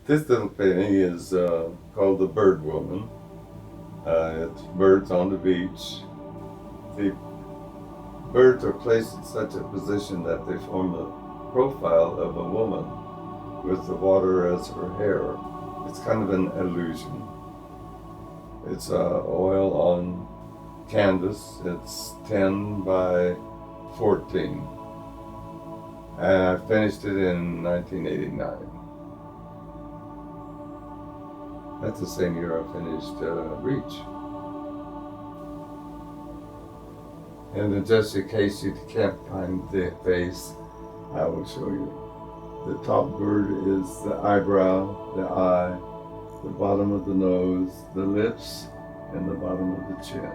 This little painting is called the Bird Woman. It's birds on the beach. The birds are placed in such a position that they form the profile of a woman with the water as her hair. It's kind of an illusion. It's oil on canvas. It's 10 by 14. And I finished it in 1989. That's the same year I finished Reach. And then just in case you can't find the face, I will show you. The top bird is the eyebrow, the eye, the bottom of the nose, the lips, and the bottom of the chin.